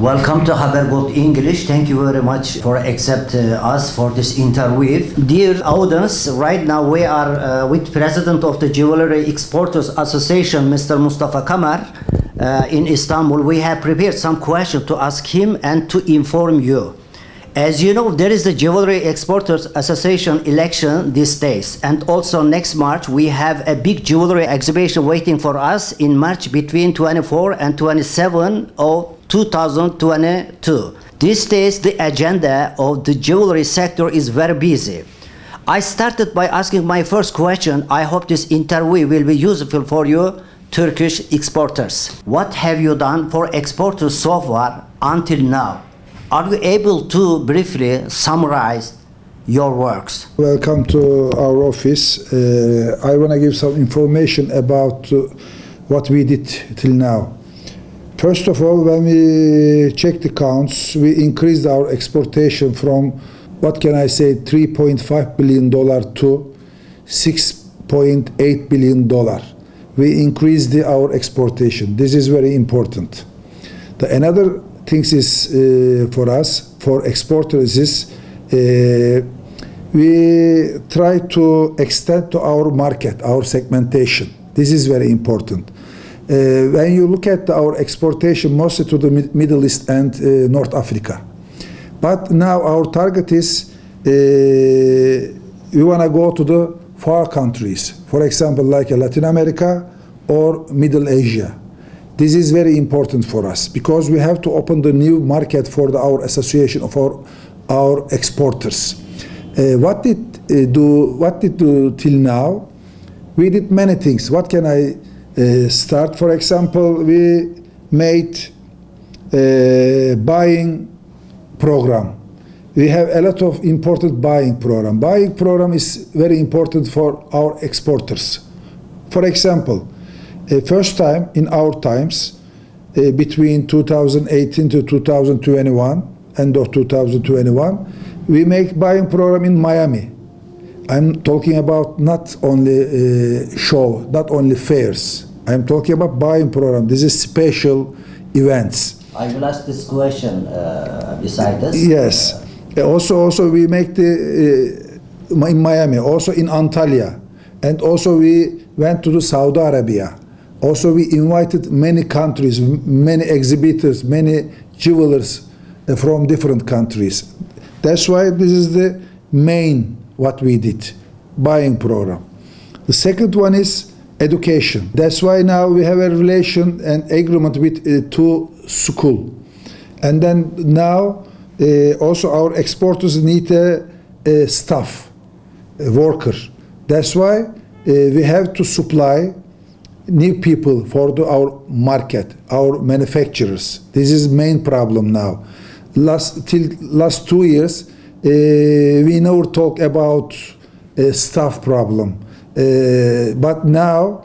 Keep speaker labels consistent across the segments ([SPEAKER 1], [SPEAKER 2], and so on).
[SPEAKER 1] Welcome to Habergold English. Thank you very much for accepting us for this interview. Dear audience, right now we are with President of the Jewellery Exporters Association, Mr. Mustafa Kamar, in Istanbul. We have prepared some questions to ask him and to inform you. As you know, there is the Jewellery Exporters Association election these days, and also next March we have a big jewelry exhibition waiting for us in March between 24 and 27 of 2022. These days the agenda of the jewelry sector is very busy. I started by asking my first question. I hope this interview will be useful for you Turkish exporters. What have you done for exporters so far until now? Are you able to briefly summarize your works?
[SPEAKER 2] Welcome to our office. I want to give some information about what we did till now. First of all, when we checked the counts, we increased our exportation from, what can I say, $3.5 billion to $6.8 billion. We increased our exportation. This is very important. Another things is for us, for exporters, is we try to extend to our market, our segmentation. This is very important. When you look at our exportation, mostly to the Middle East and North Africa. But now our target is we want to go to the far countries. For example, like Latin America or Middle Asia. This is very important for us because we have to open the new market for our association of our exporters. What did do till now? We did many things. What can I start? For example, we made a buying program. We have a lot of important buying program. Buying program is very important for our exporters. For example, first time in our times, between 2018 to 2021, end of 2021, we make buying program in Miami. I'm talking about not only show, not only fairs. I'm talking about buying program. This is special events.
[SPEAKER 1] I will ask this question beside this.
[SPEAKER 2] Yes. Also we make in Miami, also in Antalya, and also we went to the Saudi Arabia. Also, we invited many countries, many exhibitors, many jewelers from different countries. That's why this is the main what we did, buying program. The second one is education. That's why now we have a relation and agreement with two schools. And then now also our exporters need a staff, a worker. That's why we have to supply new people for our market, our manufacturers. This is main problem now. Last 2 years, we never talk about staff problem. But now,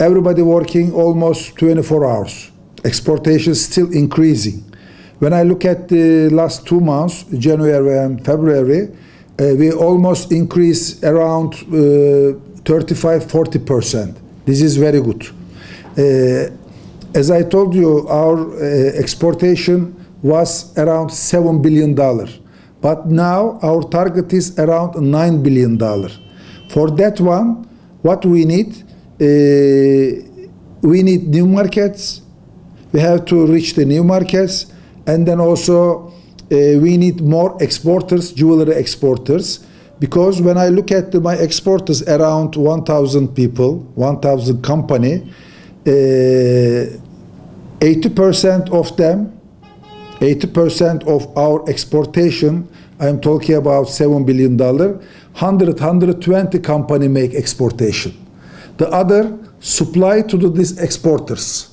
[SPEAKER 2] everybody working almost 24 hours. Exportation is still increasing. When I look at the last 2 months, January and February, we almost increase around 35–40%. This is very good. As I told you, our exportation was around $7 billion. But now our target is around $9 billion. For that one, what we need new markets. We have to reach the new markets. And then also we need more exporters, jewelry exporters. Because when I look at my exporters, around 1,000 people, 1,000 company, 80% of them, 80% of our exportation, I'm talking about $7 billion, 120 company make exportation. The other supply to these exporters.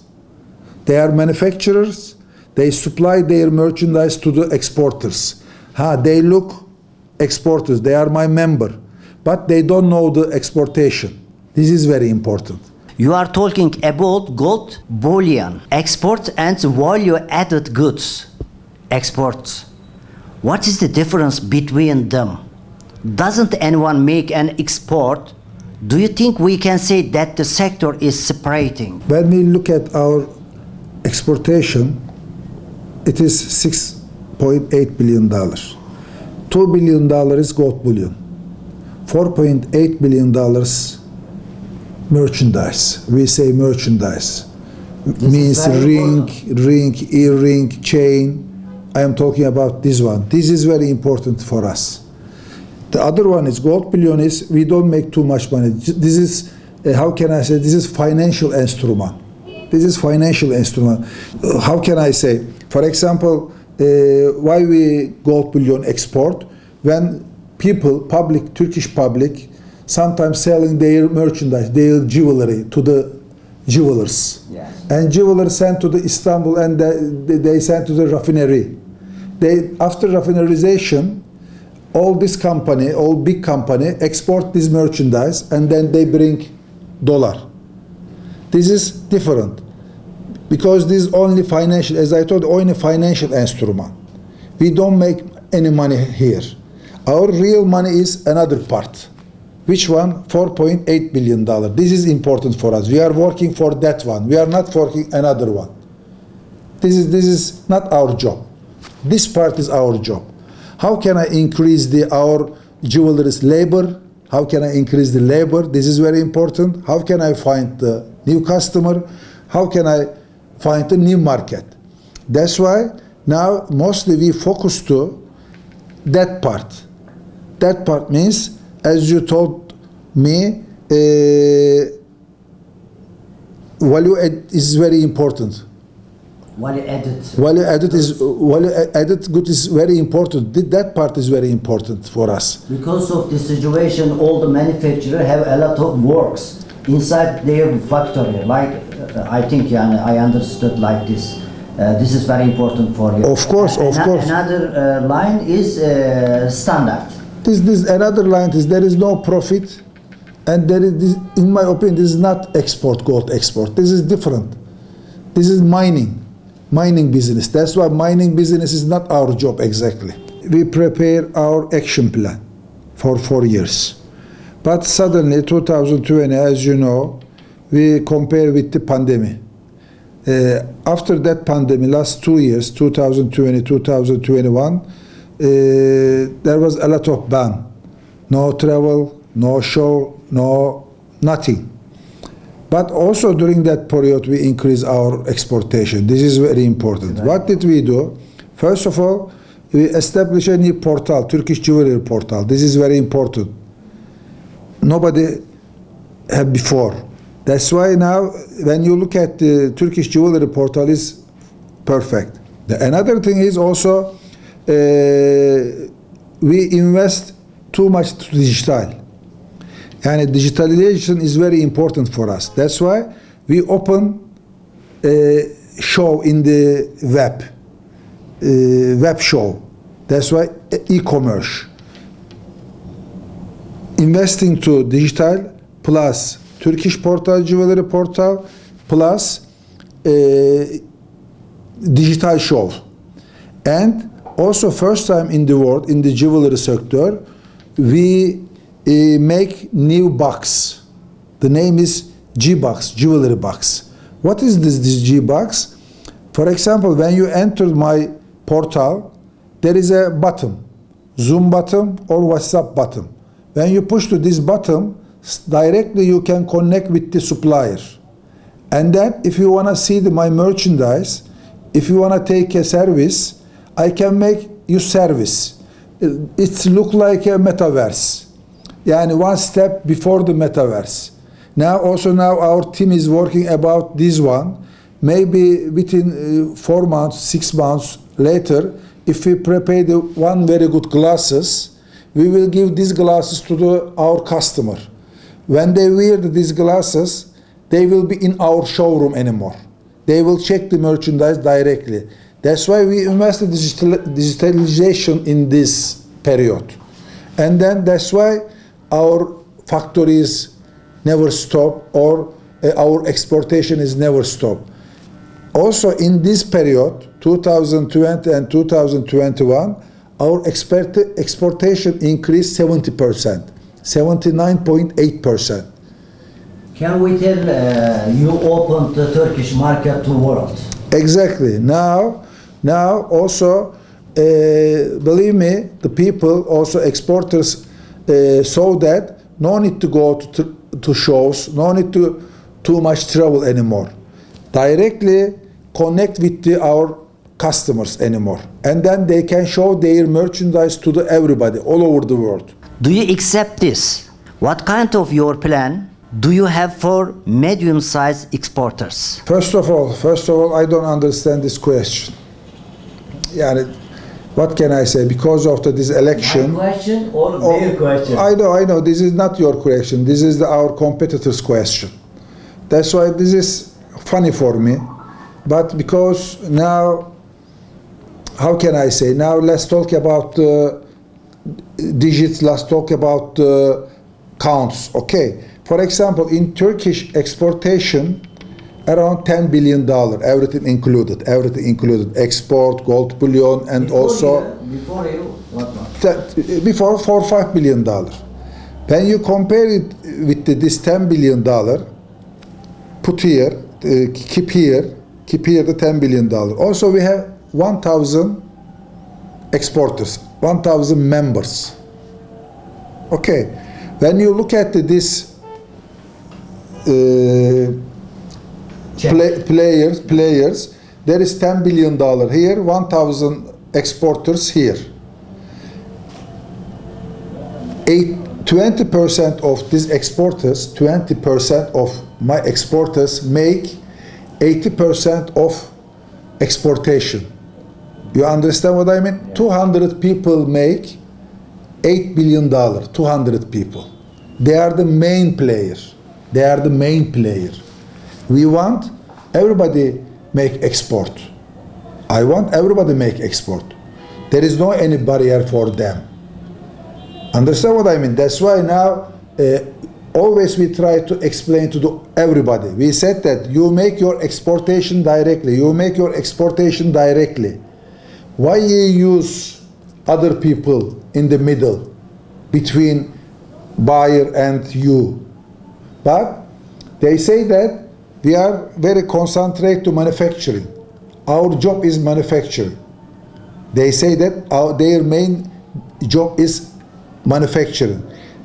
[SPEAKER 2] They are manufacturers, they supply their merchandise to the exporters. They look exporters, they are my member, but they don't know the exportation. This is very important.
[SPEAKER 1] You are talking about gold bullion, export and value-added goods, exports. What is the difference between them? Doesn't anyone make an export? Do you think we can say that the sector is separating?
[SPEAKER 2] When we look at our exportation, it is $6.8 billion. $2 billion is gold bullion. $4.8 billion merchandise. We say merchandise. Means ring, earring, chain. I am talking about this one. This is very important for us. The other one is gold bullion is we don't make too much money. This is, how can I say, this is financial instrument. This is financial instrument. How can I say? For example, why we gold bullion export? When people, public, Turkish public, sometimes selling their merchandise, their jewelry to the jewelers.
[SPEAKER 1] Yes.
[SPEAKER 2] And jewelers send to the Istanbul and they send to the raffinery. After raffinerization, all this company, all big company, export this merchandise and then they bring dollar. This is different because this is only financial, as I told, only financial instrument. We don't make any money here. Our real money is another part. Which one? $4.8 billion. This is important for us. We are working for that one. We are not working another one. This is not our job. This part is our job. How can I increase our jewelers' labor? How can I increase the labor? This is very important. How can I find the new customer? How can I find a new market? That's why now mostly we focus to that part. That part means, as you told me, value add is very important.
[SPEAKER 1] Value added.
[SPEAKER 2] Value added good is very important. That part is very important for us.
[SPEAKER 1] Because of this situation, all the manufacturers have a lot of works inside their factory. Like I think I understood like this. This is very important for you.
[SPEAKER 2] Of course, of course.
[SPEAKER 1] Another line is standard.
[SPEAKER 2] This another line is there is no profit, and there is this, in my opinion, this is not export, gold export. This is different. This is mining business. That's why mining business is not our job exactly. We prepare our action plan for 4 years, but suddenly 2020, as you know, we compare with the pandemic. After that pandemic, last 2 years, 2020, 2021. There was a lot of ban. No travel, no show, no nothing. But also during that period we increased our exportation. This is very important. Right. What did we do? First of all, we established a new portal, Turkish Jewelry Portal. This is very important. Nobody had before. That's why now when you look at the Turkish Jewelry Portal is perfect. Another thing is also we invest too much to digital. And digitalization is very important for us. That's why we open a show in the web show. That's why e-commerce. Investing to digital plus Turkish portal, jewelry portal plus digital show. And also first time in the world in the jewelry sector, we make new box. The name is G-Box, jewelry box. What is this G-Box? For example, when you enter my portal, there is a button, Zoom button or WhatsApp button. When you push to this button, directly you can connect with the supplier. And then if you want to see my merchandise, if you want to take a service, I can make you service. It look like a metaverse. Yani one step before the metaverse. Now our team is working about this one. Maybe within 4 months, 6 months later, if we prepare the one very good glasses, we will give these glasses to our customer. When they wear these glasses, they will be in our showroom anymore. They will check the merchandise directly. That's why we invested digitalization in this period. And then that's why our factories never stop or our exportation is never stop. Also in this period, 2020 and 2021, our exportation increased 70%, 79.8%.
[SPEAKER 1] Can we tell you opened the Turkish market to world?
[SPEAKER 2] Exactly. Now Now also, believe me, the people, also exporters, saw that no need to go to shows, no need to too much travel anymore. Directly connect with our customers anymore, and then they can show their merchandise to everybody all over the world.
[SPEAKER 1] Do you accept this? What kind of your plan do you have for medium-sized exporters?
[SPEAKER 2] First of all, I don't understand this question. Yani, what can I say? Because of this election.
[SPEAKER 1] My question or their question?
[SPEAKER 2] I know. This is not your question. This is our competitors' question. That's why this is funny for me. But because now, how can I say? Now let's talk about digits. Let's talk about counts. Okay. For example, in Turkish exportation, around $10 billion, everything included, export, gold bullion, and before $4-5 billion. When you compare it with this $10 billion, put here, keep here the $10 billion. Also, we have 1,000 exporters, 1,000 members. Okay, when you look at this players, there is $10 billion here, 1,000 exporters here. 20% of these exporters, 20% of my exporters make 80% of exportation. You understand what I mean? Yeah. 200 people make $8 billion, 200 people. They are the main players. We want everybody make export. I want everybody make export. There is no any barrier for them. Understand what I mean? That's why now always we try to explain to everybody. We said that you make your exportation directly. Why you use other people in the middle between buyer and you? But they say that we are very concentrated to manufacturing. Our job is manufacturing. They say that their main job is manufacturing.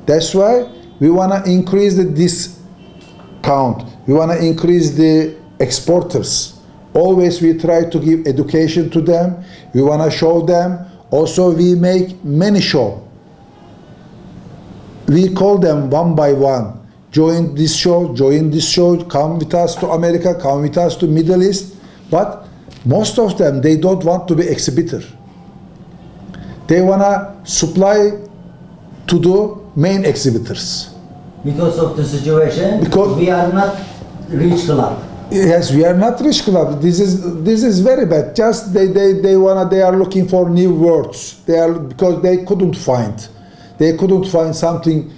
[SPEAKER 2] That's why we want to increase the discount. We want to increase the exporters. Always we try to give education to them. We want to show them. Also we make many shows. We call them one by one. Join this show, come with us to America, come with us to Middle East. But most of them, they don't want to be exhibitor. They want to supply to the main exhibitors.
[SPEAKER 1] Because of the situation, because we are not rich club.
[SPEAKER 2] Yes, we are not rich club. This is very bad. Just they are looking for new words. Because they couldn't find something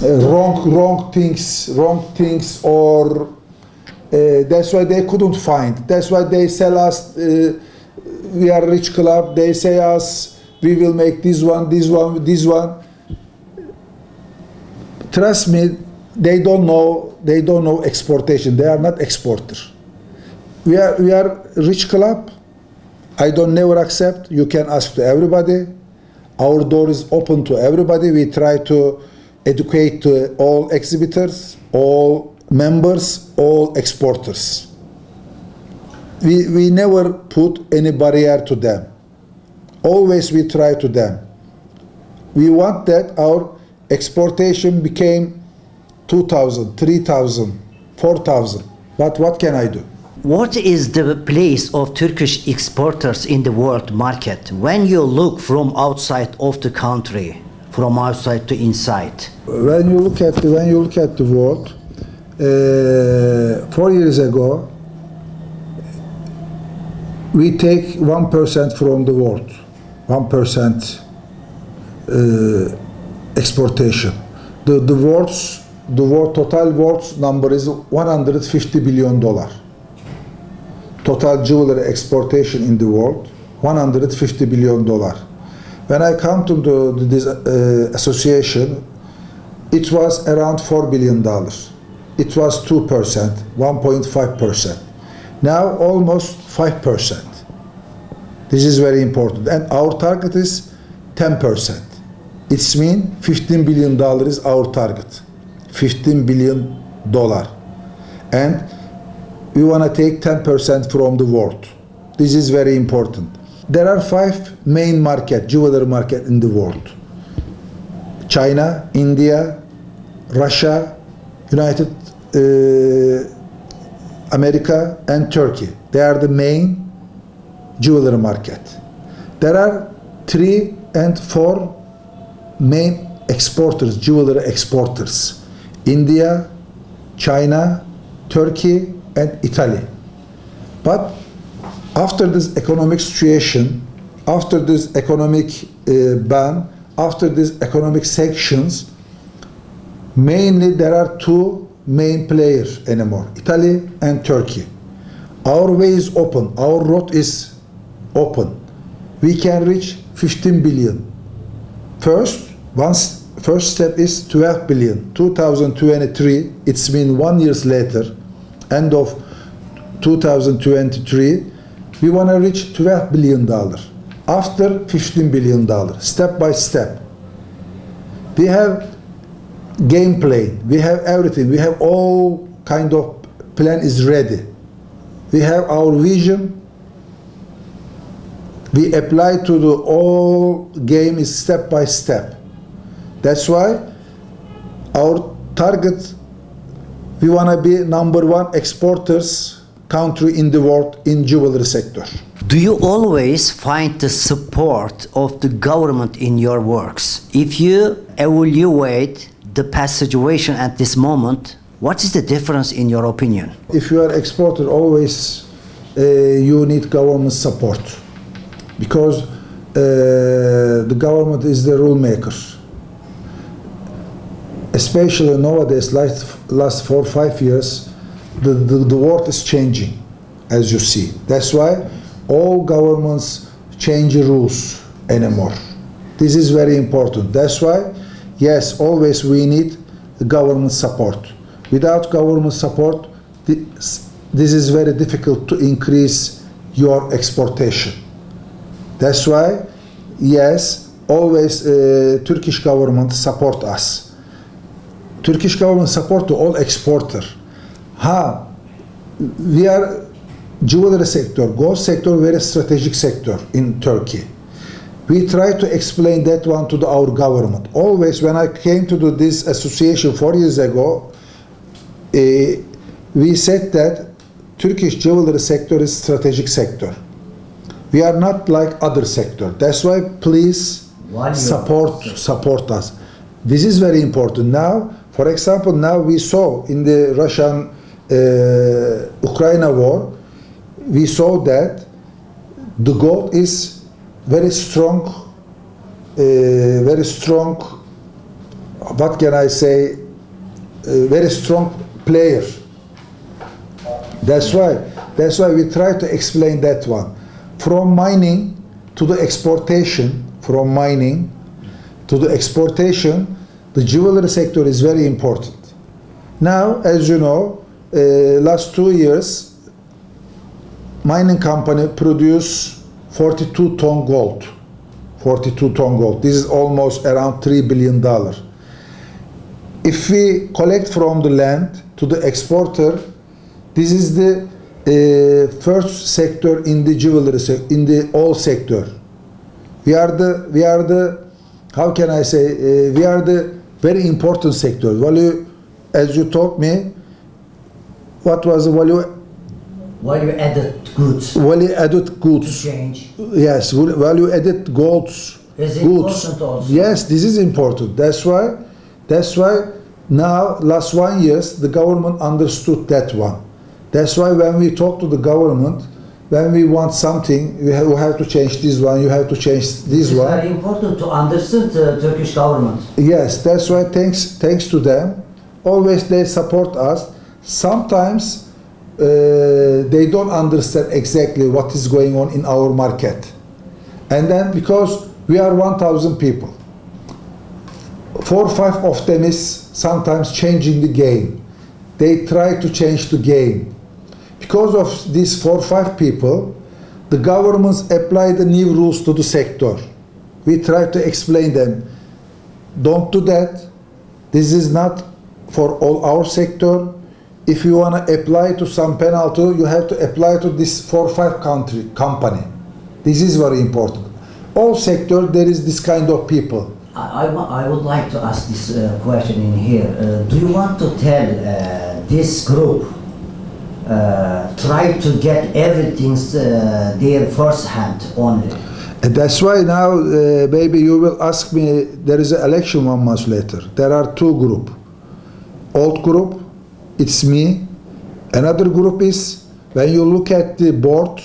[SPEAKER 2] wrong things, or that's why they couldn't find. That's why they sell us. We are rich club. They say us. We will make this one. Trust me, they don't know exportation. They are not exporters. We are rich club. I don't never accept. You can ask to everybody. Our door is open to everybody. We try to educate all exhibitors, all members, all exporters. We never put any barrier to them. Always we try to them. We want that our exportation became 2,000, 3,000, 4,000. But what can I do?
[SPEAKER 1] What is the place of Turkish exporters in the world market when you look from outside of the country, from outside to inside?
[SPEAKER 2] When you look at the world, 4 years ago, we take 1% from the world, 1% exportation. The total world's number is $150 billion. Total jewelry exportation in the world, $150 billion. When I come to this association, it was around $4 billion. it was 2%, 1.5%. Now almost 5%. This is very important. And our target is 10%. It means $15 billion is our target. $15 billion. And we want to take 10% from the world. This is very important. There are 5 main markets, jewelry market in the world. China, India, Russia, United America, and Turkey. They are the main jewelry market. There are 3 and 4 main exporters, jewelry exporters. India, China, Turkey, and Italy. But after this economic situation, after this economic ban, after these economic sanctions, mainly there are 2 main players anymore, Italy and Turkey. Our way is open, our road is open. We can reach 15 billion. First step is 12 billion. 2023, it's been 1 year later, end of 2023, we want to reach $12 billion. After $15 billion, step by step. We have game plan, we have everything, we have all kind of plan is ready. We have our vision, we apply to the all game is step by step. That's why our target, we want to be #1 exporters country in the world in jewelry sector.
[SPEAKER 1] Do you always find the support of the government in your works? If you evaluate the past situation at this moment, what is the difference in your opinion?
[SPEAKER 2] If you are exporter, always you need government support, because the government is the rule maker. Especially nowadays, last 4 or 5 years, the world is changing, as you see. That's why all governments change rules anymore. This is very important. That's why, yes, always we need government support. Without government support, this is very difficult to increase your exportation. That's why, yes, always Turkish government support us. Turkish government support to all exporter. We are jewelry sector, gold sector, very strategic sector in Turkey. We try to explain that one to our government. Always when I came to this association 4 years ago, we said that Turkish jewelry sector is strategic sector. We are not like other sector. That's why please support us. This is very important. Now, for example, now we saw in the Russian-Ukraine war, we saw that the gold is very strong, what can I say, very strong player. That's why we try to explain that one. From mining to the exportation, the jewelry sector is very important. Now, as you know, last 2 years, mining company produce 42 ton gold. 42 ton gold. This is almost around $3 billion. If we collect from the land to the exporter, this is the first sector in the jewelry sector, in the oil sector. We are the how can I say, we are the very important sector. Value, as you told me, what was the value?
[SPEAKER 1] Value added goods.
[SPEAKER 2] Value added goods.
[SPEAKER 1] Change.
[SPEAKER 2] Yes, value added goods.
[SPEAKER 1] Is important also.
[SPEAKER 2] Yes, this is important. That's why now last 1 year the government understood that one. That's why when we talk to the government, when we want something, we have to change this one, you have to change this one.
[SPEAKER 1] It's very important to understand the Turkish government.
[SPEAKER 2] Yes, that's why thanks to them, always they support us. Sometimes they don't understand exactly what is going on in our market. And then because we are 1,000 people, 4 or 5 of them is sometimes changing the game. they try to change the game. Because of these 4 or 5 people, the governments apply the new rules to the sector. We try to explain them, don't do that. This is not for all our sector. If you want to apply to some penalty, you have to apply to this 4 or 5 company. This is very important. All sector, there is this kind of people.
[SPEAKER 1] I would like to ask this question in here. Do you want to tell this group try to get everything their first hand only?
[SPEAKER 2] And that's why now, maybe you will ask me, there is an election 1 month later. There are 2 groups. Old group, it's me. Another group is, when you look at the board,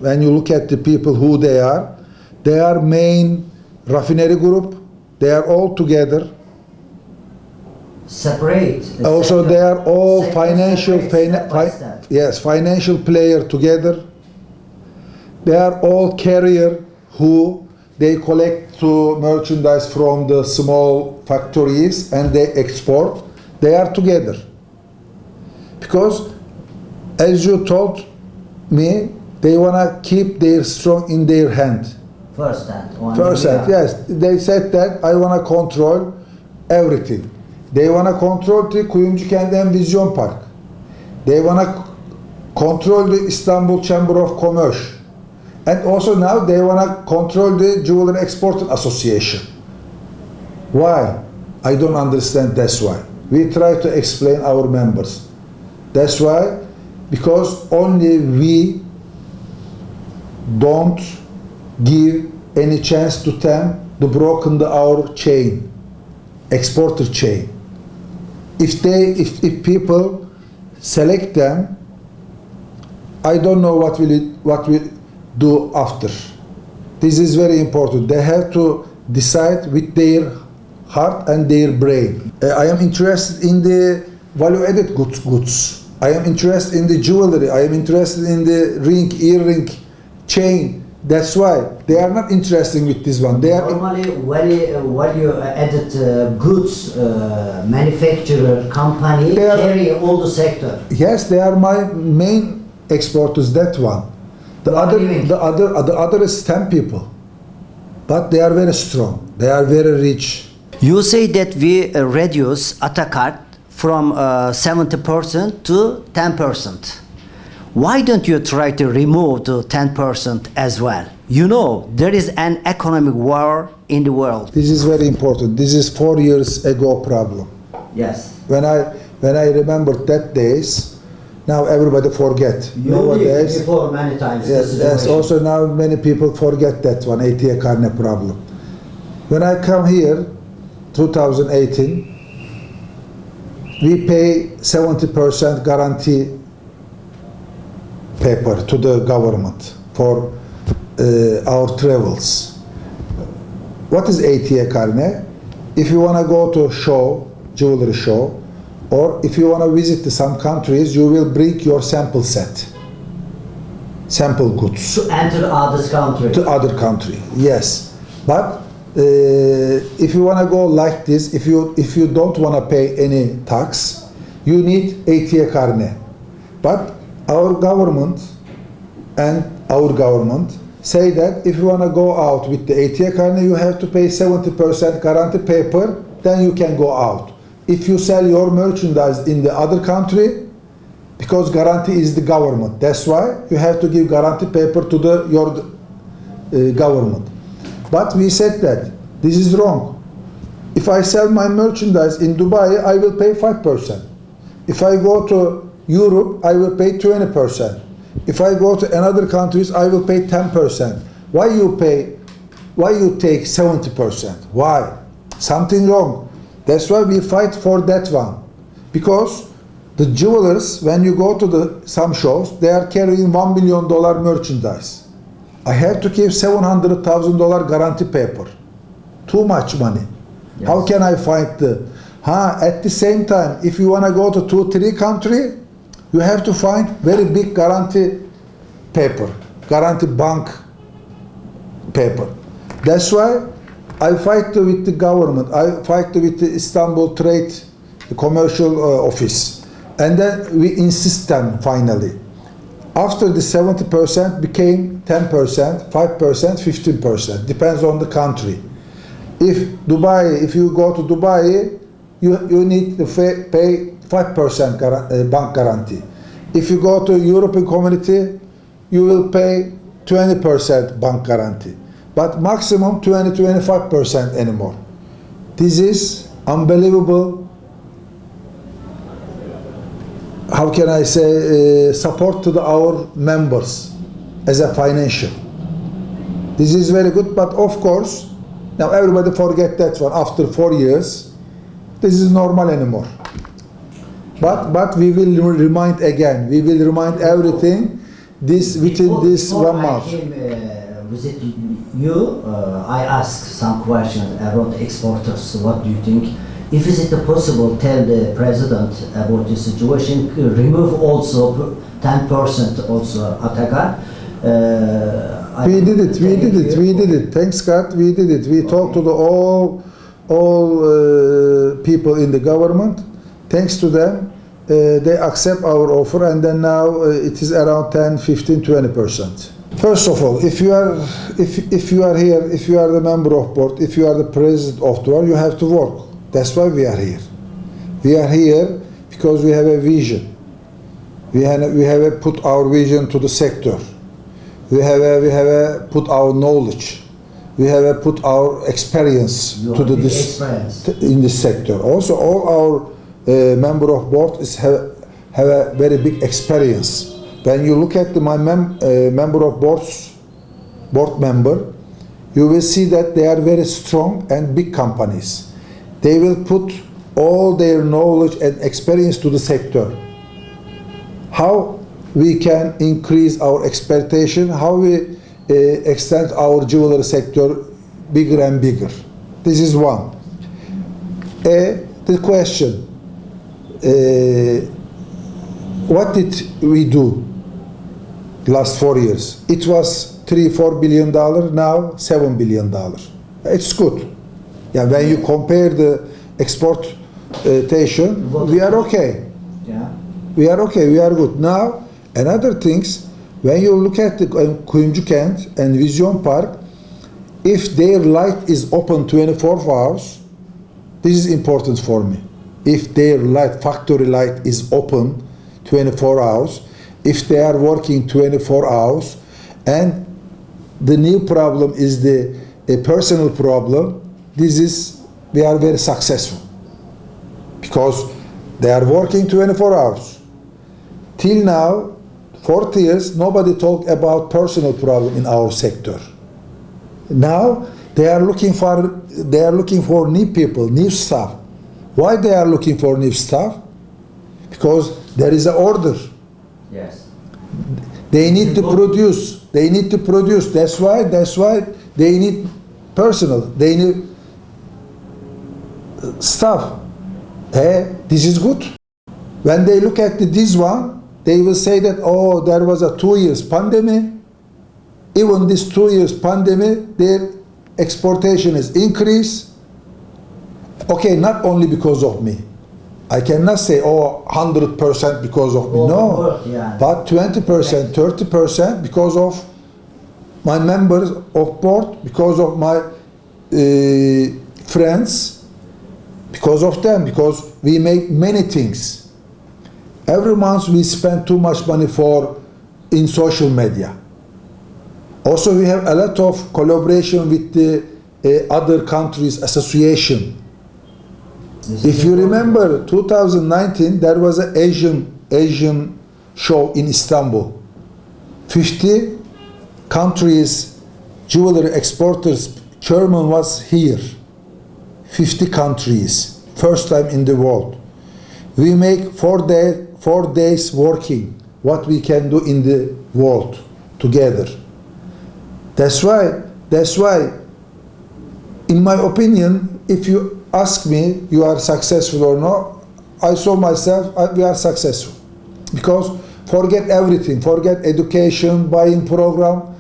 [SPEAKER 2] when you look at the people who they are main refinery group. They are all together.
[SPEAKER 1] Separate.
[SPEAKER 2] Also, they are all financial,
[SPEAKER 1] yes,
[SPEAKER 2] financial player together. They are all carrier who they collect to merchandise from the small factories and they export. They are together. Because, as you told me, they want to keep their strong in their hand.
[SPEAKER 1] First hand.
[SPEAKER 2] First hand, yes. They said that I want to control everything. They want to control the Kuyumcu and Vision Park. They want to control the Istanbul Chamber of Commerce. And also now they want to control the Jewellery Exporters Association. Why? I don't understand. That's why. We try to explain our members. That's why, because only we don't give any chance to them to broken our chain, exporter chain. If people select them, I don't know what will do after. This is very important. They have to decide with their heart and their brain. I am interested in the value-added goods. I am interested in the jewelry. I am interested in the ring, earring, chain. That's why they are not interested with this one. They are
[SPEAKER 1] normally value-added goods manufacturer company carry all the sector.
[SPEAKER 2] Yes, they are my main exporters. That one. The other is 10 people, but they are very strong. They are very rich.
[SPEAKER 1] You say that we reduce Atakart from 70% to 10%. Why don't you try to remove the 10% as well? You know, there is an economic war in the world.
[SPEAKER 2] This is very important. This is 4 years ago problem.
[SPEAKER 1] Yes.
[SPEAKER 2] When I remember that days, now everybody forget.
[SPEAKER 1] You lived before many times.
[SPEAKER 2] Yes. Also now many people forget that one, ATM karne problem. When I come here, 2018, we pay 70% guarantee paper to the government for our travels. What is ATM karne? If you want to go to a show, jewelry show, or if you want to visit some countries, you will bring your sample set, sample goods.
[SPEAKER 1] To enter other country.
[SPEAKER 2] To other country, yes. But if you want to go like this, if you don't want to pay any tax, you need ATM karne. But our government say that if you want to go out with the ATM karne, you have to pay 70% guarantee paper, then you can go out. If you sell your merchandise in the other country, because guarantee is the government, that's why you have to give guarantee paper to your government. But we said that this is wrong. If I sell my merchandise in Dubai, I will pay 5%. If I go to Europe, I will pay 20%. If I go to another countries, I will pay 10%. Why you take 70%? Why? Something wrong. That's why we fight for that one. Because the jewelers, when you go to some shows, they are carrying $1 million merchandise. I have to give $700,000 guarantee paper. Too much money. Yes. How can I find at the same time, if you want to go to 2-3 countries, you have to find very big guarantee paper, guarantee bank paper. That's why I fight with the government. I fight with the Istanbul Trade Commercial Office. And then we insist them finally. After the 70% became 10%, 5%, 15%, depends on the country. If you go to Dubai, you need to pay 5% bank guarantee. If you go to European community, you will pay 20% bank guarantee. But maximum 20-25% anymore. This is unbelievable, how can I say, support to our members as a financial. This is very good, but of course, now everybody forget that one. After 4 years, this is normal anymore. But we will remind again, we will remind everything within this 1 month.
[SPEAKER 1] I came visit you, I asked some questions about exporters. What do you think? If is it possible, tell the president about the situation, remove also 10% also Atakan.
[SPEAKER 2] We did it. Thanks God, we did it. We talked to all people in the government. Thanks to them, they accept our offer, and then now it is around 10, 15, 20%. First of all, if you are here, if you are the member of board, if you are the president of the board, you have to work. That's why we are here. We are here because we have a vision. We have put our vision to the sector. We have put our knowledge. We have put our experience in this sector. Also, all our member of board have a very big experience. When you look at my member of board member, you will see that they are very strong and big companies. They will put all their knowledge and experience to the sector. How we can increase our expectation, how we extend our jewelry sector bigger and bigger. This is one. The question, what did we do last 4 years? It was $3-4 billion, now $7 billion. It's good. Yeah, when you compare the exportation, we are okay.
[SPEAKER 1] Yeah.
[SPEAKER 2] We are okay, we are good. Now, another things, when you look at the Kuyumcu Kent and Vision Park, if their light is open 24 hours, this is important for me. If their light, factory light is open 24 hours, if they are working 24 hours, and the new problem is a personal problem, they are very successful. Because they are working 24 hours. Till now, 40 years, nobody talked about personal problem in our sector. Now, they are looking for new people, new staff. Why they are looking for new staff? Because there is an order.
[SPEAKER 1] Yes.
[SPEAKER 2] They need to produce. They need to produce. That's why they need personal. They need staff. This is good. When they look at this one, they will say that, oh, there was a 2 years pandemic. Even this 2 years pandemic, their exportation is increased. Okay, not only because of me. I cannot say, oh, 100% because of me. No, but 20%, 30% because of my members of board, because of my friends, because of them, because we make many things. Every month we spend too much money in social media. Also, we have a lot of collaboration with the other countries' association. If you remember, 2019, there was an Asian show in Istanbul. 50 countries, jewelry exporters, chairman was here. 50 countries, first time in the world. We make 4 days working, what we can do in the world together. That's why, in my opinion, if you ask me, you are successful or not, I saw myself, we are successful. Because forget everything, forget education, buying program,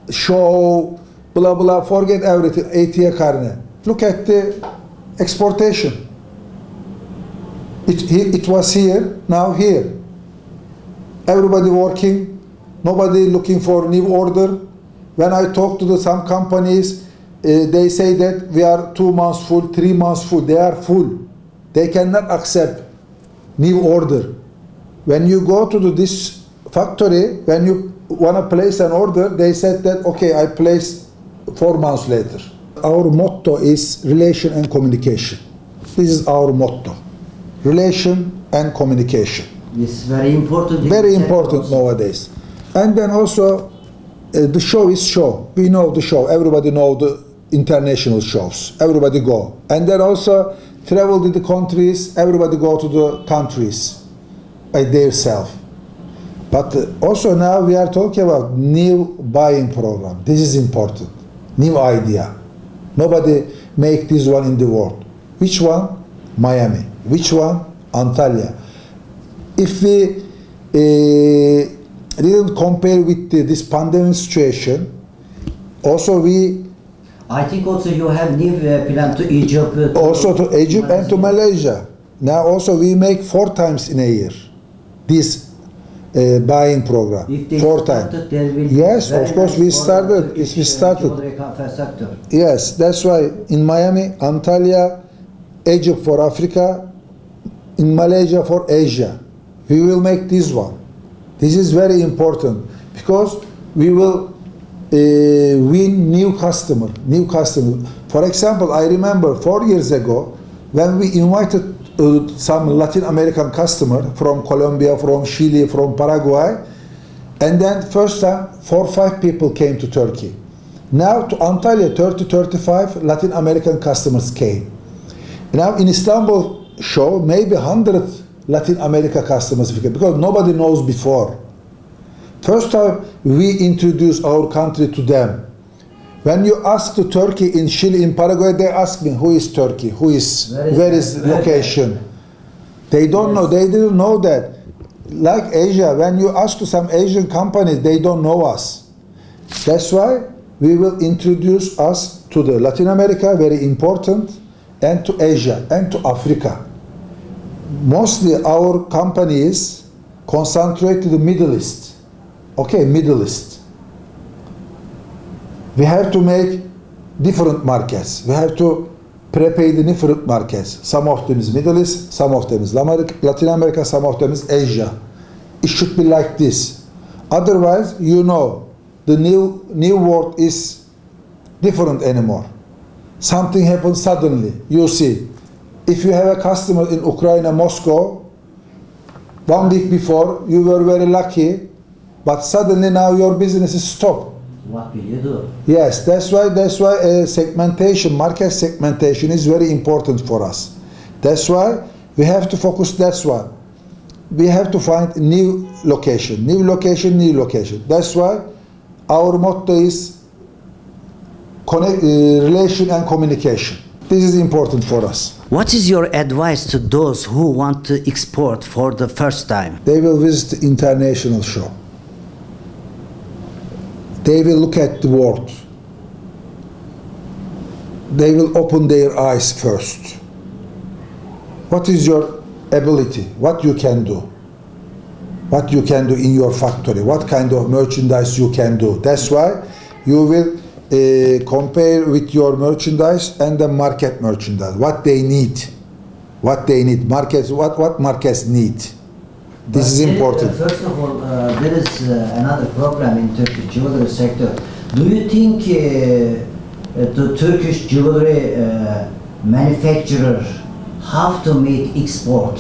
[SPEAKER 2] show, blah, blah, forget everything, ATA carne. Look at the exportation. It was here, now here. Everybody working, nobody looking for new order. When I talk to some companies, they say that we are 2 months full, 3 months full. They are full. They cannot accept new order. When you go to this factory, when you want to place an order, they said that, okay, I place 4 months later. Our motto is relation and communication. This is our motto. Relation and communication.
[SPEAKER 1] It's very important.
[SPEAKER 2] Very important nowadays. And then also, the show is show. We know the show. Everybody know the international shows. Everybody go. And then also, travel to the countries. Everybody go to the countries by their self. But also now we are talking about new buying program. This is important. New idea. Nobody make this one in the world. Which one? Miami. Which one? Antalya. If we didn't compare with this pandemic situation, also
[SPEAKER 1] I think also you have new plan to Egypt.
[SPEAKER 2] Also to Egypt and to Malaysia. Now also we make 4 times in a year this buying program.
[SPEAKER 1] If they
[SPEAKER 2] 4
[SPEAKER 1] started,
[SPEAKER 2] times.
[SPEAKER 1] there will
[SPEAKER 2] Yes,
[SPEAKER 1] very
[SPEAKER 2] of course
[SPEAKER 1] nice
[SPEAKER 2] we
[SPEAKER 1] for
[SPEAKER 2] started.
[SPEAKER 1] Turkish,
[SPEAKER 2] We started.
[SPEAKER 1] jewelry sector.
[SPEAKER 2] Yes, that's why in Miami, Antalya, Egypt for Africa, in Malaysia for Asia. We will make this one. This is very important because we will win new customer. For example, I remember 4 years ago when we invited some Latin American customer from Colombia, from Chile, from Paraguay, and then first time 4 or 5 people came to Turkey. Now to Antalya, 30-35 Latin American customers came. Now in Istanbul show, maybe 100 Latin America customers because nobody knows before. First time we introduce our country to them. When you ask to Turkey in Chile, in Paraguay, they ask me, who is Turkey? Where is location? They don't know, they didn't know that. Like Asia, when you ask to some Asian companies, they don't know us. That's why we will introduce us to the Latin America, very important, and to Asia, and to Africa. Mostly our companies concentrate to the Middle East. Okay, Middle East. We have to make different markets. We have to prepare the different markets. Some of them is Middle East, some of them is Latin America, some of them is Asia. It should be like this. Otherwise, you know, the new world is different anymore. Something happens suddenly. You see, if you have a customer in Ukraine, Moscow, 1 week before you were very lucky, but suddenly now your business is stopped.
[SPEAKER 1] What will you do?
[SPEAKER 2] Yes, that's why segmentation, market segmentation is very important for us. That's why we have to focus. That's why we have to find new location. That's why our motto is relation and communication. This is important for us.
[SPEAKER 1] What is your advice to those who want to export for the first time?
[SPEAKER 2] They will visit the international show. They will look at the world. They will open their eyes first. What is your ability? What you can do? What you can do in your factory? What kind of merchandise you can do? That's why you will compare with your merchandise and the market merchandise. What they need. Markets. What markets need. This is important.
[SPEAKER 1] First of all, there is another problem in Turkish jewelry sector. Do you think the Turkish jewelry manufacturer have to make export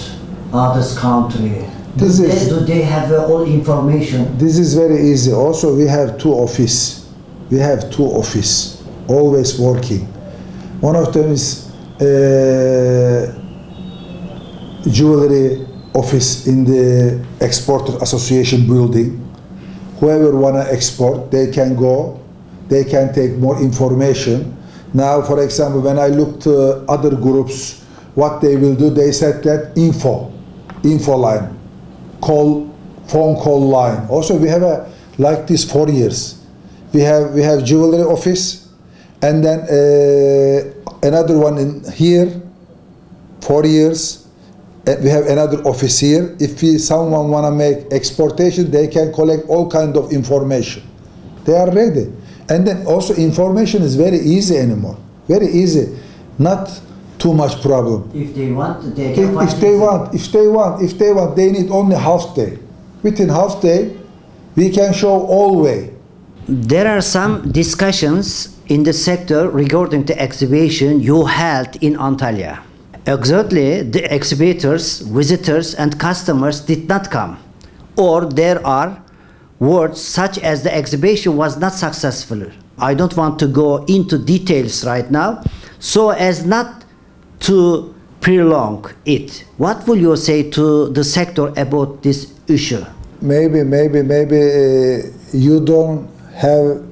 [SPEAKER 1] others country? Do they have all information?
[SPEAKER 2] This is very easy. Also, we have 2 office. We have 2 office, always working. One of them is jewelry office in the Exporters Association building. Whoever wanna export, they can go, they can take more information. Now, for example, when I looked other groups, what they will do, they said that info line, phone call line. Also, we have like this 4 years. We have jewelry office, and then another one in here, 4 years. we have another office here. If someone want to make exportation, they can collect all kind of information. They are ready. And then also information is very easy anymore. Very easy. Not too much problem.
[SPEAKER 1] If they want, they can
[SPEAKER 2] If they want, they need only half day. Within half day, we can show all way.
[SPEAKER 1] There are some discussions in the sector regarding the exhibition you held in Antalya. Exactly, the exhibitors, visitors and customers did not come. Or there are words such as the exhibition was not successful. I don't want to go into details right now, so as not to prolong it. What will you say to the sector about this issue?
[SPEAKER 2] Maybe you don't have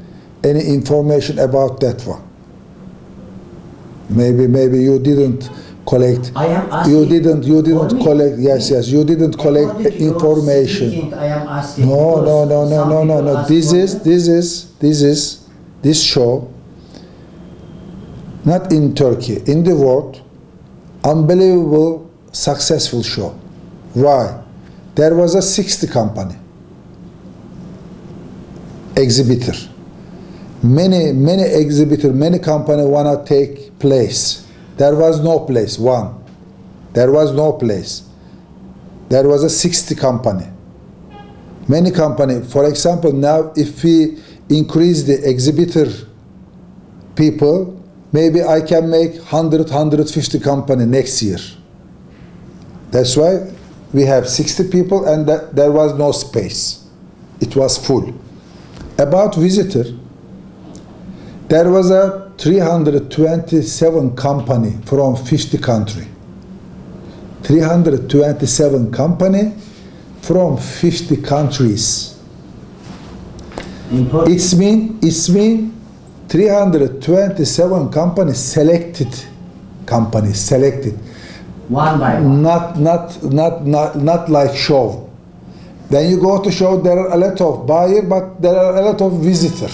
[SPEAKER 2] any information about that one. Maybe you didn't collect.
[SPEAKER 1] I am asking.
[SPEAKER 2] You didn't
[SPEAKER 1] me?
[SPEAKER 2] collect. Yes. You didn't collect
[SPEAKER 1] According to your
[SPEAKER 2] information.
[SPEAKER 1] speaking, I am asking.
[SPEAKER 2] No.
[SPEAKER 1] because some people ask
[SPEAKER 2] This show. Not in Turkey, in the world, unbelievable successful show. Why? There was a 60 company exhibitor. Many exhibitor, many company wanna take place. There was no place. There was no place. There was a 60 company. Many company. For example, now if we increase the exhibitor people, maybe I can make 150 company next year. That's why we have 60 people and there was no space. It was full. About visitor, there was a 327 company from 50 country. 327 company from 50 countries. It's mean 327 companies selected.
[SPEAKER 1] one by one.
[SPEAKER 2] Not like show. Then you go to show, there are a lot of buyer, but there are a lot of visitor.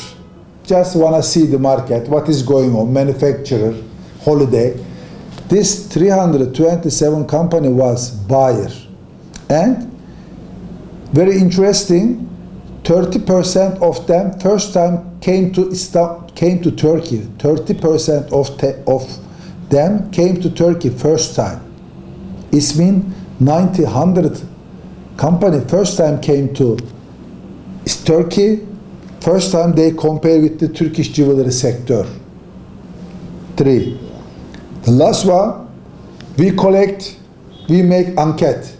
[SPEAKER 2] Just wanna see the market, what is going on, manufacturer, holiday. This 327 company was buyer. And very interesting, 30% of them first time came to Turkey. 30% of them came to Turkey first time. It means 100 company first time came to Turkey. First time they compare with the Turkish jewelry sector. 3. The last one, we collect, we make enquete,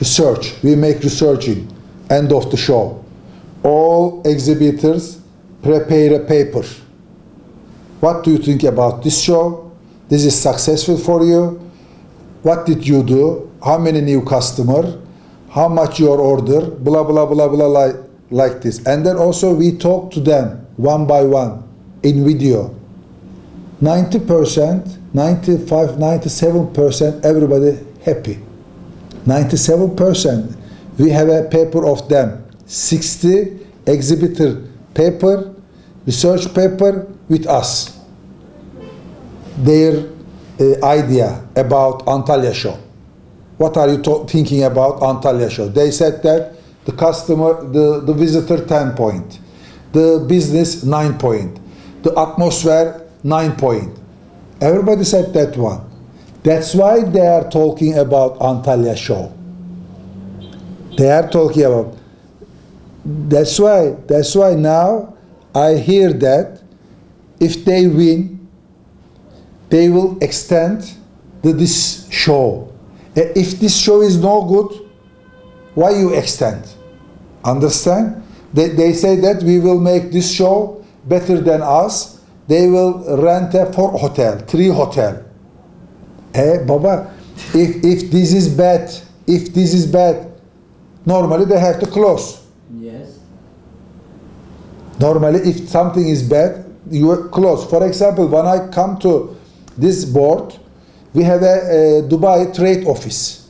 [SPEAKER 2] research, we make researching, end of the show. All exhibitors prepare a paper. What do you think about this show? This is successful for you. What did you do? How many new customer? How much your order? Blah, blah, blah, blah, like this. And then also we talk to them one by one in video. 90%, 95, 97%, everybody happy. 97%. We have a paper of them. 60 exhibitor paper, research paper with us. Their idea about Antalya show. What are you thinking about Antalya show? They said that the customer, the visitor 10 point, the business 9 point, the atmosphere 9 point. Everybody said that one. That's why they are talking about Antalya show. They are talking about. That's why now I hear that if they win, they will extend this show. If this show is no good, why you extend? Understand? They say that we will make this show better than us. They will rent a 4 hotel, 3 hotel. Baba, if this is bad, normally they have to close.
[SPEAKER 1] Yes.
[SPEAKER 2] Normally, if something is bad, you close. For example, when I come to this board, we have a Dubai trade office.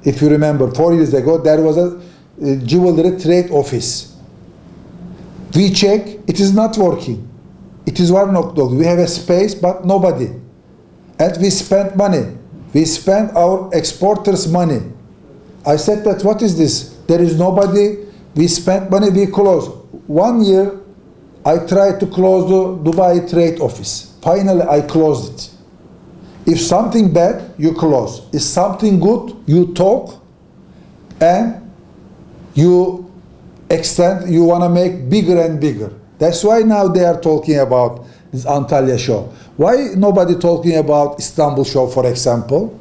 [SPEAKER 2] If you remember, 4 years ago, there was a jewelry trade office. We check, it is not working. It is 1 o'clock. We have a space, but nobody. And we spent money. We spend our exporters' money. I said that, what is this? There is nobody. We spent money, we close. 1 year, I tried to close the Dubai trade office. Finally, I closed it. If something bad, you close. If something good, you talk and you extend, you want to make bigger and bigger. That's why now they are talking about this Antalya show. Why nobody talking about Istanbul show, for example?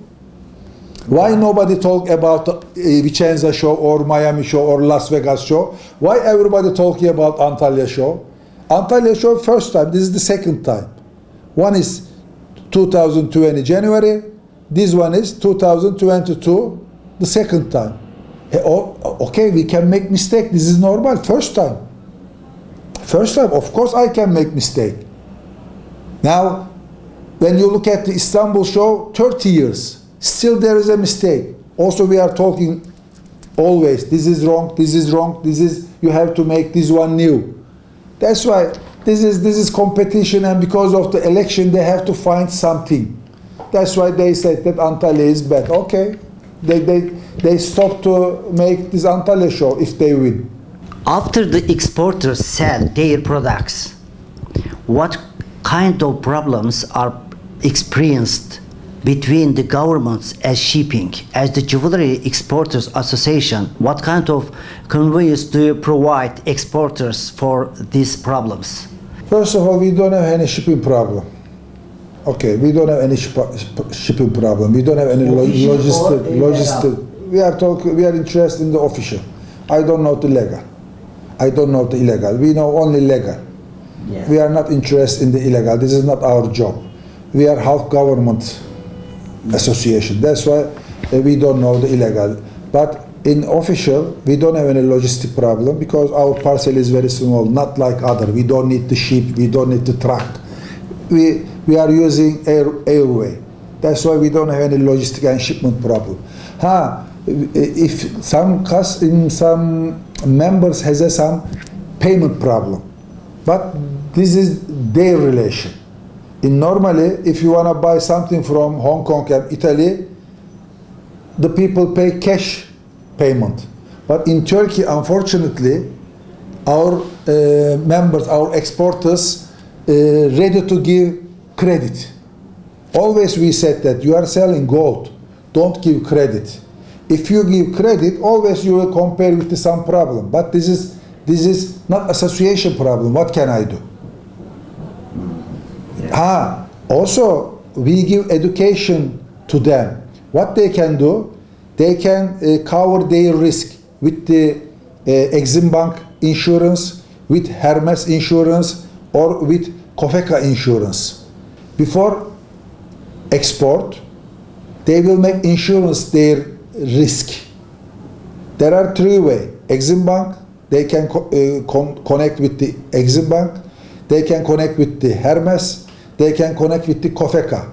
[SPEAKER 2] Why nobody talk about Vicenza show or Miami show or Las Vegas show? Why everybody talking about Antalya show? Antalya show first time, this is the second time. One is 2020 January, this one is 2022, the second time. Okay, we can make mistake, this is normal, first time. First time, of course I can make mistake. Now, when you look at the Istanbul show, 30 years, still there is a mistake. Also we are talking always, this is wrong, this is wrong, this is, you have to make this one new. That's why this is competition, and because of the election they have to find something. That's why they said that Antalya is bad. Okay, they stop to make this Antalya show if they win.
[SPEAKER 1] After the exporters sell their products, what kind of problems are experienced between the governments as shipping, as the Jewellery Exporters Association? What kind of conveyance do you provide exporters for these problems?
[SPEAKER 2] First of all, we don't have any shipping problem. Okay, we don't have any shipping problem. We don't have any logistic. We are interested in the official. I don't know the legal. I don't know the illegal. We know only legal. Yeah. We are not interested in the illegal. This is not our job. We are half government association. That's why we don't know the illegal. But in official, we don't have any logistic problem because our parcel is very small, not like other. We don't need the ship, we don't need the truck. We are using airway. That's why we don't have any logistic and shipment problem. If some members has some payment problem, but this is their relation. Normally, if you want to buy something from Hong Kong and Italy, the people pay cash payment. But in Turkey, unfortunately, our members, our exporters, ready to give credit. Always we said that you are selling gold, don't give credit. If you give credit, always you will compare with some problem. But this is not association problem. What can I do? Also, we give education to them. What they can do, they can cover their risk with the Exim Bank insurance, with Hermes insurance, or with Kofeka insurance. Before export, they will make insurance their risk. There are three ways. Exim Bank, they can connect with the Exim Bank, they can connect with the Hermes, they can connect with the Kofeka.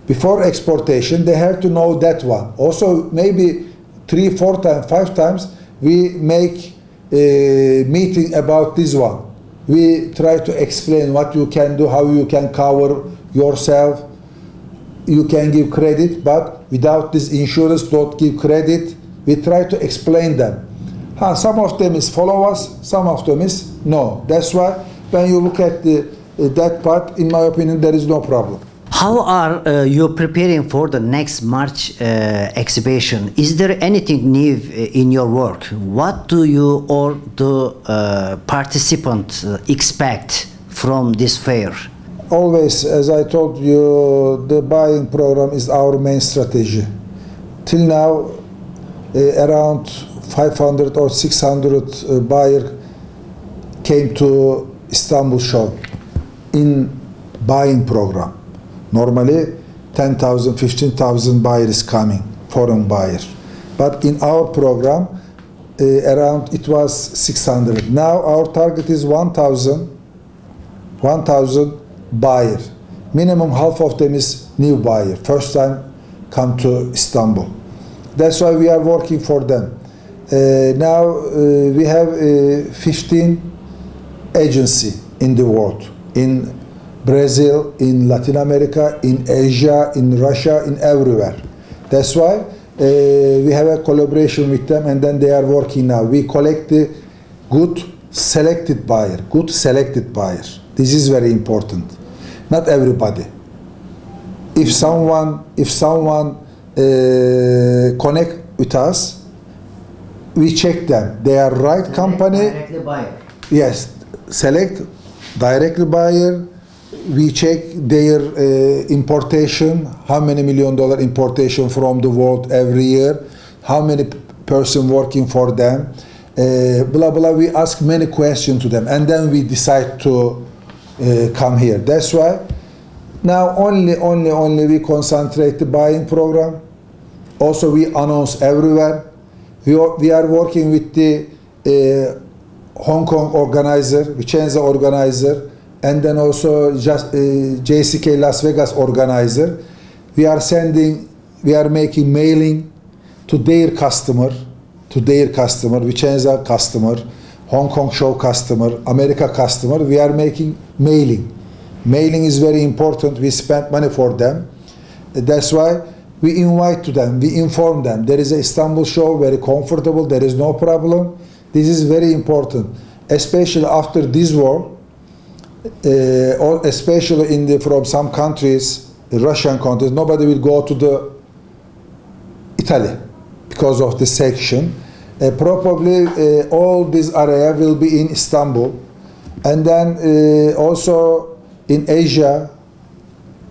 [SPEAKER 2] Before exportation, they have to know that one. Also, maybe 3, 4 times, 5 times, we make a meeting about this one. We try to explain what you can do, how you can cover yourself. You can give credit, but without this insurance, don't give credit. We try to explain them. Some of them is follow us, some of them is no. That's why when you look at that part, in my opinion, there is no problem.
[SPEAKER 1] How are you preparing for the next March exhibition? Is there anything new in your work? What do you or the participants expect from this fair?
[SPEAKER 2] Always, as I told you, the buying program is our main strategy. Till now, around 500 or 600 buyers came to Istanbul show in buying program. Normally 10,000, 15,000 buyers coming, foreign buyers. But in our program, around it was 600. Now our target is 1,000 buyers. Minimum half of them is new buyer, first time come to Istanbul. That's why we are working for them. Now we have 15 agency in the world, in Brazil, in Latin America, in Asia, in Russia, in everywhere. That's why we have a collaboration with them, and then they are working now. We collect the good selected buyer, good selected buyer. This is very important. Not everybody. If someone connect with us, we check them. They are right
[SPEAKER 1] Select
[SPEAKER 2] company.
[SPEAKER 1] Directly buyer.
[SPEAKER 2] Yes, select directly buyer. We check their importation, how many $1 million importation from the world every year, how many person working for them, blah blah. We ask many questions to them, and then we decide to come here. That's why now only we concentrate the buying program. Also, we announce everywhere. We are working with the Hong Kong organizer, Vicenza organizer, and then also just JCK Las Vegas organizer. We are making mailing to their customer, Vicenza customer, Hong Kong show customer, America customer. We are making mailing. Mailing is very important. We spend money for them. That's why we invite to them, we inform them. There is a Istanbul show, very comfortable, there is no problem. This is very important, especially after this war, or especially from some countries, the Russian countries, nobody will go to the Italy because of the section. Probably all this area will be in Istanbul. And then also in Asia,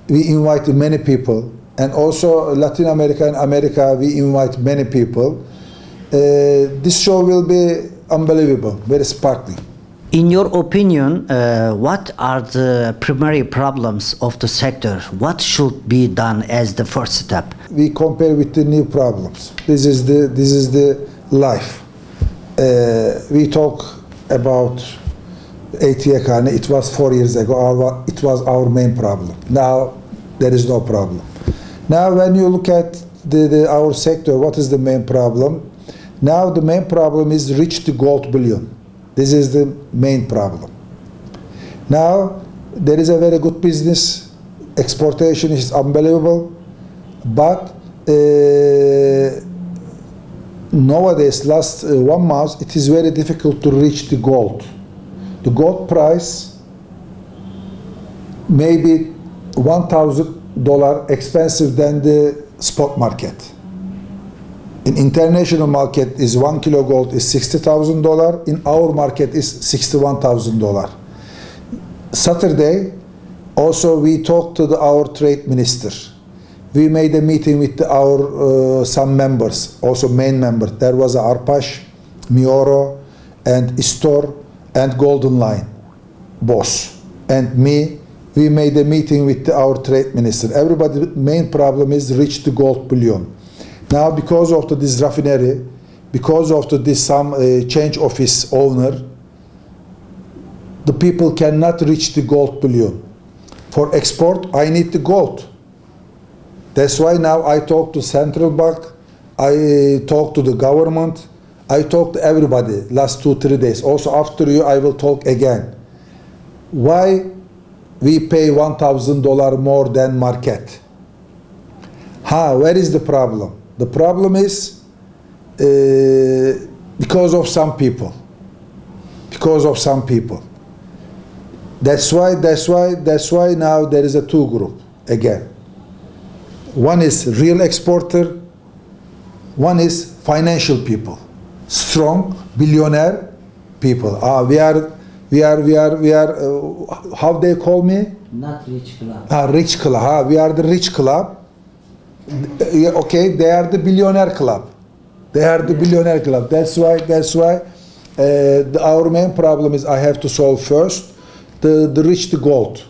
[SPEAKER 2] we invite many people. And also Latin America and America, we invite many people. This show will be unbelievable, very sparkling.
[SPEAKER 1] In your opinion, what are the primary problems of the sector? What should be done as the first step?
[SPEAKER 2] We compare with the new problems. This is the life. We talk about ATK, it was 4 years ago. It was our main problem. Now there is no problem. Now when you look at our sector, what is the main problem? Now the main problem is reach the gold bullion. This is the main problem. Now there is a very good business. Exportation is unbelievable. But nowadays, last 1 month, it is very difficult to reach the gold. The gold price may be $1,000 expensive than the spot market. In international market is 1 kilo gold is $60,000. In our market is $61,000. Saturday, also we talked to our trade minister. We made a meeting with our some members, also main members. There was Arpash, Mioro, and Istor, and Golden Line, boss, and me. We made a meeting with our trade minister. Everybody's main problem is reach the gold bullion. Now, because of this refinery, because of this some change office owner, the people cannot reach the gold bullion. For export, I need the gold. That's why now I talk to central bank, I talk to the government, I talk to everybody last 2-3 days. Also after you, I will talk again. Why we pay $1,000 more than market? Where is the problem? The problem is because of some people. Because of some people. That's why now there is a two group again. One is real exporter, one is financial people, strong billionaire people. We are. How they call me?
[SPEAKER 1] Not rich club.
[SPEAKER 2] Rich club. We are the rich club. Okay, they are the billionaire club. They are the billionaire club. That's why. Our main problem is I have to solve first the rich the gold.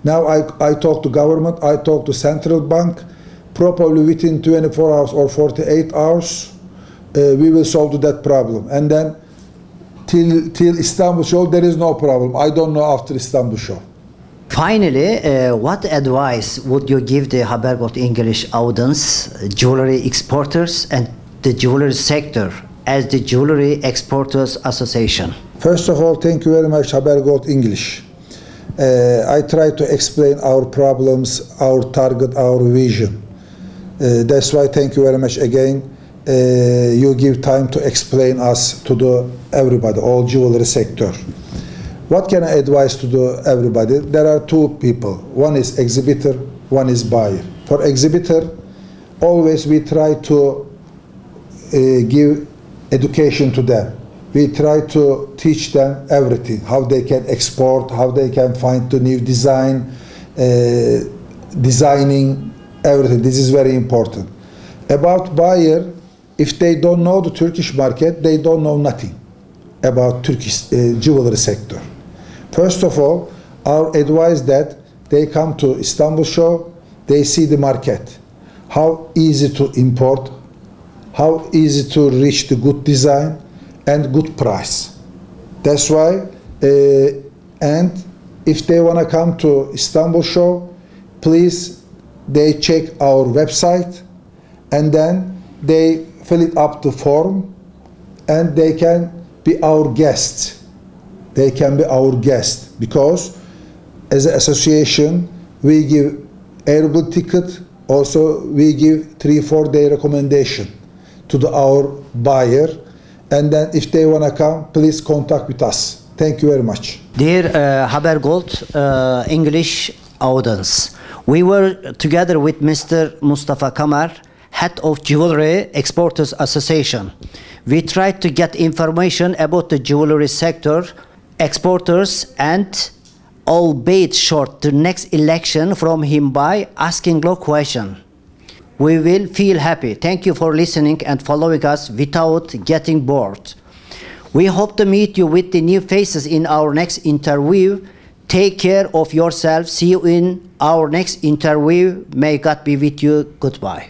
[SPEAKER 2] Now I talk to government, I talk to central bank. Probably within 24 hours or 48 hours, we will solve that problem. And then till Istanbul show, there is no problem. I don't know after Istanbul show.
[SPEAKER 1] Finally, what advice would you give the Habergot English audience, jewelry exporters, and the jewelry sector as the Jewellery Exporters Association?
[SPEAKER 2] First of all, thank you very much, Habergot English. I try to explain our problems, our target, our vision. That's why thank you very much again. You give time to explain us to the everybody, all jewelry sector. What can I advise to the everybody? There are two people. One is exhibitor, one is buyer. For exhibitor, always we try to give education to them. We try to teach them everything, how they can export, how they can find the new design, designing, everything. This is very important. About buyer, if they don't know the Turkish market, they don't know nothing about Turkish jewelry sector. First of all, our advice that they come to Istanbul show, they see the market, how easy to import, how easy to reach the good design and good price. That's why, and if they want to come to Istanbul show, please they check our website and then they fill it up the form and they can be our guests. They can be our guests because as an association we give airable ticket, also we give 3-4 day recommendation to our buyer, and then if they want to come, please contact with us. Thank you very much.
[SPEAKER 1] Dear Haber Gold English audience, we were together with Mr. Mustafa Kamar, head of Jewellery Exporters Association. We tried to get information about the jewellery sector, exporters, and albeit short the next election from him by asking low question. We will feel happy. Thank you for listening and following us without getting bored. We hope to meet you with the new faces in our next interview. Take care of yourself. See you in our next interview. May God be with you. Goodbye.